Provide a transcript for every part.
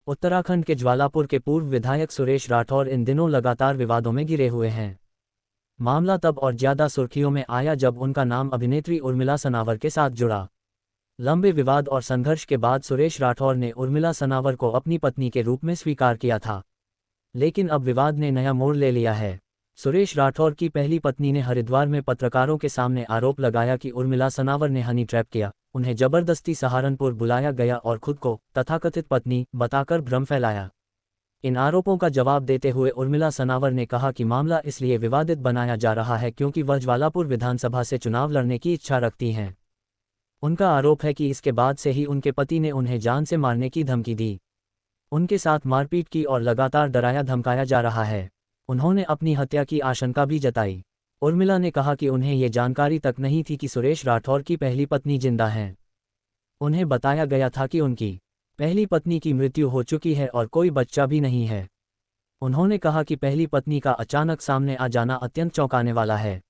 उत्तराखंड के ज्वालापुर के पूर्व विधायक सुरेश राठौर इन दिनों लगातार विवादों में घिरे हुए हैं। मामला तब और ज्यादा सुर्खियों में आया जब उनका नाम अभिनेत्री उर्मिला सनावर के साथ जुड़ा। लंबे विवाद और संघर्ष के बाद सुरेश राठौर ने उर्मिला सनावर को अपनी पत्नी के रूप में स्वीकार किया था, लेकिन अब विवाद ने नया मोड़ ले लिया है। सुरेश राठौर की पहली पत्नी ने हरिद्वार में पत्रकारों के सामने आरोप लगाया कि उर्मिला सनावर ने हनी ट्रैप किया, उन्हें जबरदस्ती सहारनपुर बुलाया गया और खुद को तथाकथित पत्नी बताकर भ्रम फैलाया। इन आरोपों का जवाब देते हुए उर्मिला सनावर ने कहा कि मामला इसलिए विवादित बनाया जा रहा है क्योंकि वह ज्वालापुर विधानसभा से चुनाव लड़ने की इच्छा रखती हैं। उनका आरोप है कि इसके बाद से ही उनके पति ने उन्हें जान से मारने की धमकी दी, उनके साथ मारपीट की और लगातार डराया धमकाया जा रहा है। उन्होंने अपनी हत्या की आशंका भी जताई। उर्मिला ने कहा कि उन्हें ये जानकारी तक नहीं थी कि सुरेश राठौर की पहली पत्नी जिंदा हैं। उन्हें बताया गया था कि उनकी पहली पत्नी की मृत्यु हो चुकी है और कोई बच्चा भी नहीं है। उन्होंने कहा कि पहली पत्नी का अचानक सामने आ जाना अत्यंत चौंकाने वाला है।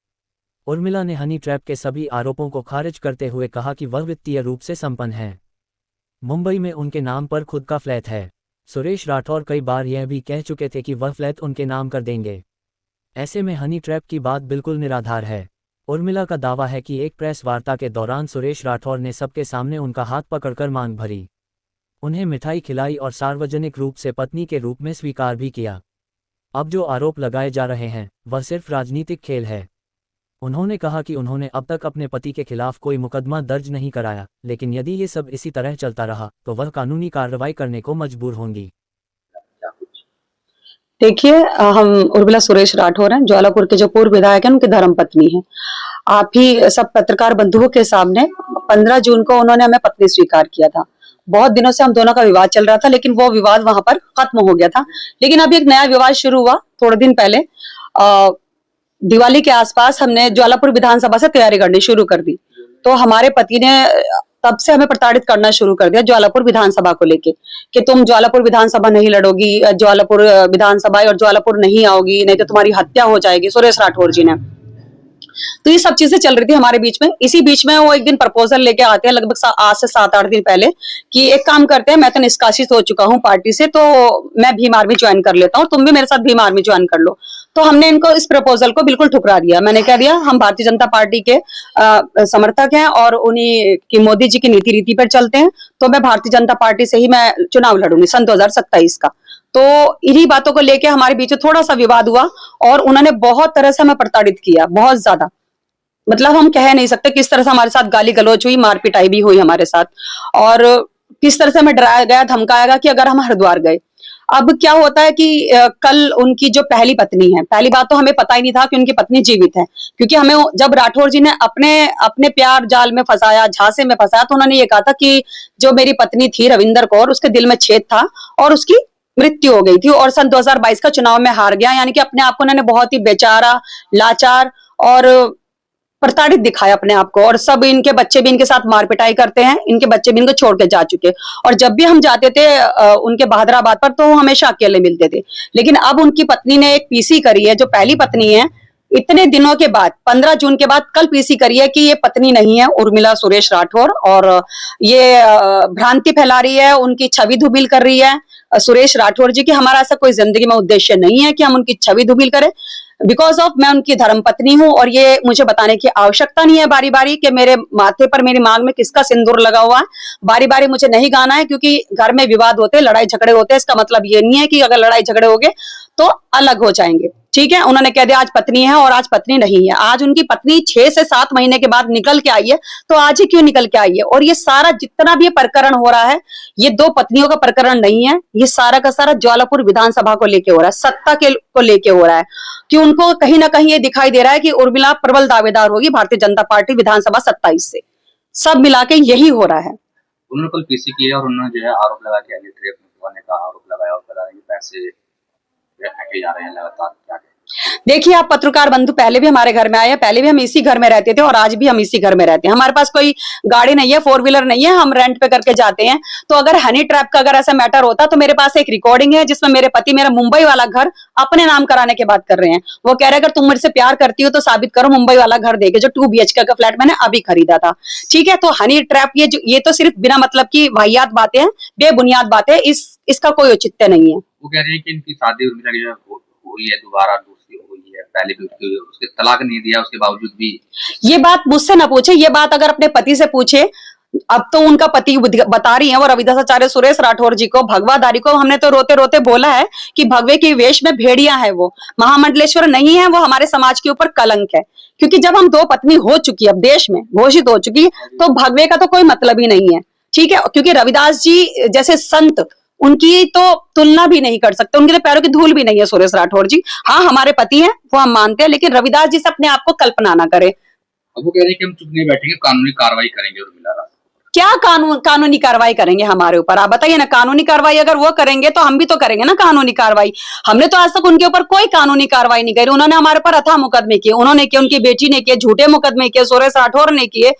उर्मिला ने हनी ट्रैप के सभी आरोपों को खारिज करते हुए कहा कि वह वित्तीय रूप से संपन्न है। मुंबई में उनके नाम पर खुद का फ्लैट है। सुरेश राठौर कई बार यह भी कह चुके थे कि वह फ्लैट उनके नाम कर देंगे। ऐसे में हनी ट्रैप की बात बिल्कुल निराधार है। उर्मिला का दावा है कि एक प्रेस वार्ता के दौरान सुरेश राठौर ने सबके सामने उनका हाथ पकड़कर मांग भरी, उन्हें मिठाई खिलाई और सार्वजनिक रूप से पत्नी के रूप में स्वीकार भी किया। अब जो आरोप लगाए जा रहे हैं वह सिर्फ राजनीतिक खेल है। उन्होंने कहा कि उन्होंने अब तक अपने पति के खिलाफ कोई मुकदमा दर्ज नहीं कराया, लेकिन यदि ये सब इसी तरह चलता रहा तो वह कानूनी कार्रवाई करने को मजबूर होंगी। देखिए, हम उर्मिला सुरेश राठौर हैं, ज्वालापुर के जो पूर्व विधायक हैं उनकी धर्मपत्नी हैं। आप ही सब पत्रकार बंधुओं के सामने 15 जून को उन्होंने हमें पत्नी स्वीकार किया था। बहुत दिनों से हम दोनों का विवाद चल रहा था, लेकिन वो विवाद वहां पर खत्म हो गया था। लेकिन अभी एक नया विवाद शुरू हुआ थोड़े दिन पहले। दिवाली के आसपास हमने ज्वालापुर विधानसभा से तैयारी करनी शुरू कर दी, तो हमारे पति ने तब से हमें प्रताड़ित करना शुरू कर दिया ज्वालापुर विधानसभा को लेके कि तुम ज्वालापुर विधानसभा नहीं लड़ोगी, ज्वालापुर विधानसभा और ज्वालापुर नहीं आओगी, नहीं तो तुम्हारी हत्या हो जाएगी, सुरेश राठौर जी ने। तो ये सब चीजें चल रही थी हमारे बीच में। इसी बीच में वो एक दिन प्रपोजल लेके आते हैं, लगभग आज से 7-8 दिन पहले, कि एक काम करते हैं, मैं तो निष्कासित हो चुका हूँ पार्टी से, तो मैं भीम आर्मी ज्वाइन कर लेता हूँ, तुम भी मेरे साथ भीम आर्मी ज्वाइन कर लो। तो हमने इनको इस प्रपोजल को बिल्कुल ठुकरा दिया। मैंने कह दिया हम भारतीय जनता पार्टी के समर्थक हैं और उन्हीं की मोदी जी की नीति रीति पर चलते हैं, तो मैं भारतीय जनता पार्टी से ही मैं चुनाव लड़ूंगी सन 2027 का। तो इन्हीं बातों को लेके हमारे बीच में थोड़ा सा विवाद हुआ और उन्होंने बहुत तरह से हमें प्रताड़ित किया, बहुत ज्यादा। मतलब हम कह नहीं सकते किस तरह से हमारे साथ गाली गलौज हुई, मार पिटाई भी हुई हमारे साथ, और किस तरह से हमें डराया गया, धमकाया गया कि अगर हम हरिद्वार गए। अब क्या होता है कि कल उनकी जो पहली पत्नी है, पहली बात तो हमें पता ही नहीं था कि उनकी पत्नी जीवित है, क्योंकि हमें जब राठौर जी ने अपने प्यार जाल में फंसाया, झांसे में फंसाया, तो उन्होंने ये कहा था कि जो मेरी पत्नी थी रविंदर कौर, उसके दिल में छेद था और उसकी मृत्यु हो गई थी और सन 2022 का चुनाव में हार गया। यानी कि अपने आप को उन्होंने बहुत ही बेचारा, लाचार और प्रताड़ित दिखाया अपने आप को। और सब इनके बच्चे भी इनके साथ मार पिटाई करते हैं, इनके बच्चे भी इनको छोड़ के जा चुके। और जब भी हम जाते थे उनके बहादुराबाद पर, तो हमेशा अकेले मिलते थे। लेकिन अब उनकी पत्नी ने एक पीसी करी है, जो पहली पत्नी है, इतने दिनों के बाद, 15 जून के बाद कल पीसी करी है कि ये पत्नी नहीं है उर्मिला सुरेश राठौर, और ये भ्रांति फैला रही है, उनकी छवि धूमिल कर रही है सुरेश राठौर जी की। हमारा ऐसा कोई जिंदगी में उद्देश्य नहीं है कि हम उनकी छवि धूमिल करें। बिकॉज ऑफ मैं उनकी धर्मपत्नी हूं और ये मुझे बताने की आवश्यकता नहीं है बारी बारी कि मेरे माथे पर, मेरी मांग में किसका सिंदूर लगा हुआ है। बारी बारी मुझे नहीं गाना है, क्योंकि घर में विवाद होते, लड़ाई झगड़े होते हैं। इसका मतलब ये नहीं है कि अगर लड़ाई झगड़े हो गए तो अलग हो जाएंगे। ठीक है, उन्होंने कह दिया आज पत्नी है और आज पत्नी नहीं है। आज उनकी पत्नी 6 से 7 महीने के बाद निकल के आई है, तो आज ही क्यों निकल के आई है? और ये सारा जितना भी प्रकरण हो रहा है, ये 2 पत्नियों का प्रकरण नहीं है, ये सारा का सारा ज्वालापुर विधानसभा को लेके हो रहा है, सत्ता को लेके हो रहा है। कि उनको कहीं ना कहीं ये दिखाई दे रहा है कि उर्मिला प्रबल दावेदार होगी भारतीय जनता पार्टी विधानसभा 27 से। सब मिला के यही हो रहा है। उन्होंने कल पीसी किया और उन्होंने जो है आरोप लगा के ट्रेप करवाने का आरोप लगाया और कहा कि पैसे फेंके जा रहे हैं लगातार। क्या देखिए, आप पत्रकार बंधु पहले भी हमारे घर में आए हैं, पहले भी हम इसी घर में रहते थे और आज भी हम इसी घर में रहते हैं। हमारे पास कोई गाड़ी नहीं है, 4 व्हीलर नहीं है, हम रेंट पे करके जाते हैं। तो अगर हनी ट्रैप का अगर ऐसा मैटर होता तो मेरे पास एक रिकॉर्डिंग है जिसमें मेरे पति मेरा मुंबई वाला घर अपने नाम कराने की बात कर रहे हैं। वो कह रहे अगर तुम मेरे से प्यार करती हो तो साबित करो मुंबई वाला घर देके, जो 2 BHK का फ्लैट मैंने अभी खरीदा था। ठीक है, तो हनी ट्रैप ये तो सिर्फ बिना मतलब की वाहियात बातें हैं, बेबुनियाद बातें। इसका कोई औचित्य नहीं है। वो कह रहे हैं कि इनकी शादी उर्मिला की जो है हुई है, दोबारा दूसरी हुई है, पहले भी उसके तलाक नहीं दिया उसके बावजूद भी। ये बात मुझसे ना पूछे, ये बात अगर अपने पति से पूछे। अब तो उनका पति बता रही है वो रविदासाचार्य सुरेश राठौर जी को, भगवाधारी को हमने तो रोते रोते बोला है कि भगवे की वेश में भेड़िया है, वो महामंडलेश्वर नहीं है, वो हमारे समाज के ऊपर कलंक है। क्योंकि जब हम दो पत्नी हो चुकी है, अब देश में घोषित हो चुकी, तो भगवे का तो कोई मतलब ही नहीं है। ठीक है, क्योंकि रविदास जी जैसे संत, उनकी तो तुलना भी नहीं कर सकते, उनके पैरों की धूल भी नहीं है सुरेश राठौर जी। हाँ, हमारे पति हैं, वो हम मानते हैं, लेकिन रविदास जी से अपने आप को कल्पना ना करें। अब वो कह रहे हैं कि हम चुप नहीं बैठेंगे, कानूनी कार्रवाई करेंगे उर्मिला राठौर। क्या कानूनी कार्रवाई करेंगे हमारे ऊपर? आप बताइए ना। कानूनी कार्रवाई अगर वो करेंगे तो हम भी तो करेंगे ना कानूनी कार्रवाई। हमने तो आज तक उनके ऊपर कोई कानूनी कार्रवाई नहीं करी। उन्होंने हमारे ऊपर अथाह मुकदमे किए, उन्होंने किए, उनकी बेटी ने किए, झूठे मुकदमे किए, सुरेश राठौर ने किए,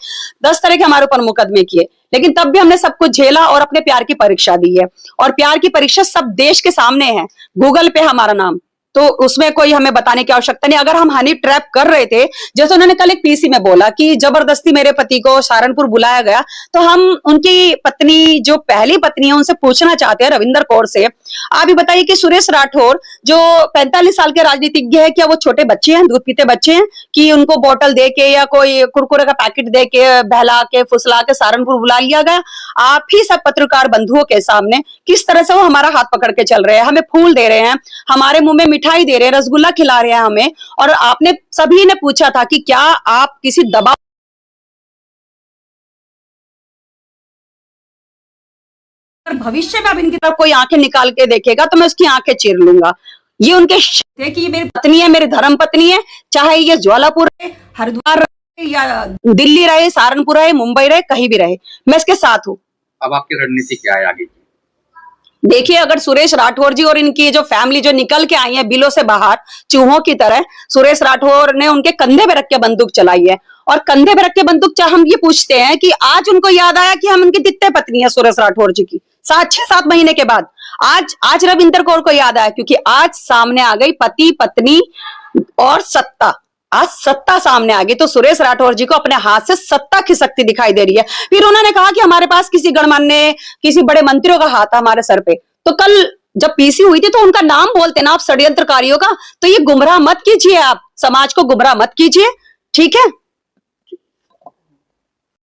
10 तरह के हमारे ऊपर मुकदमे किए। लेकिन तब भी हमने सब कुछ झेला और अपने प्यार की परीक्षा दी है। और प्यार की परीक्षा सब देश के सामने है, गूगल पे हमारा नाम, तो उसमें कोई हमें बताने की आवश्यकता नहीं। अगर हम हनी ट्रैप कर रहे थे, जैसे उन्होंने कल एक पीसी में बोला कि जबरदस्ती मेरे पति को सहारनपुर बुलाया गया, तो हम उनकी पत्नी, जो पहली पत्नी है, उनसे पूछना चाहते हैं, रविंदर कौर से, आप ही बताइए कि सुरेश राठौर जो 45 साल के राजनीतिज्ञ है, क्या वो छोटे बच्चे हैं, दूध पीते बच्चे हैं कि उनको बोतल दे के या कोई कुरकुरे का पैकेट दे के बहला के फुसला के सहारनपुर बुला लिया गया? आप ही सब पत्रकार बंधुओं के सामने किस तरह से वो हमारा हाथ पकड़ के चल रहे हैं, हमें फूल दे रहे हैं, हमारे मुंह में मिठाई दे रहे हैं, रसगुल्ला खिला रहे हैं हमें। और आपने सभी ने पूछा था कि क्या आप किसी दबाव, भविष्य में अब इनकी तरफ कोई आंखें निकाल के देखेगा तो मैं उसकी आंखें चीर लूंगा। ये उनके थे कि ये मेरी पत्नी है, मेरी धर्म पत्नी है, चाहे ये ज्वालापुर रहे, हरिद्वार रहे, या दिल्ली रहे, सहारनपुर रहे, मुंबई रहे, कहीं भी रहे, मैं इसके साथ हूँ। अब आपकी रणनीति क्या है आगे की? देखिए, अगर सुरेश राठौर जी और इनकी जो फैमिली जो निकल के आई है बिलों से बाहर चूहों की तरह, सुरेश राठौर ने उनके कंधे पे रख के बंदूक चलाई है। और कंधे पे रख के बंदूक हम ये पूछते हैं कि आज उनको याद आया कि हम उनकी दित्ते पत्नी है सुरेश राठौर जी की, 6-7 महीने के बाद आज रविंदर कौर को याद आया, क्योंकि आज सामने आ गई पति पत्नी और सत्ता। आज सत्ता सामने आ गई, तो सुरेश राठौर जी को अपने हाथ से सत्ता खिसकती दिखाई दे रही है। फिर उन्होंने कहा कि हमारे पास किसी गणमान्य, किसी बड़े मंत्रियों का हाथ है हमारे सर पे। तो कल जब पीसी हुई थी तो उनका नाम बोलते ना आप षड्यंत्रकारियों का, तो ये गुमराह मत कीजिए, आप समाज को गुमराह मत कीजिए, ठीक है।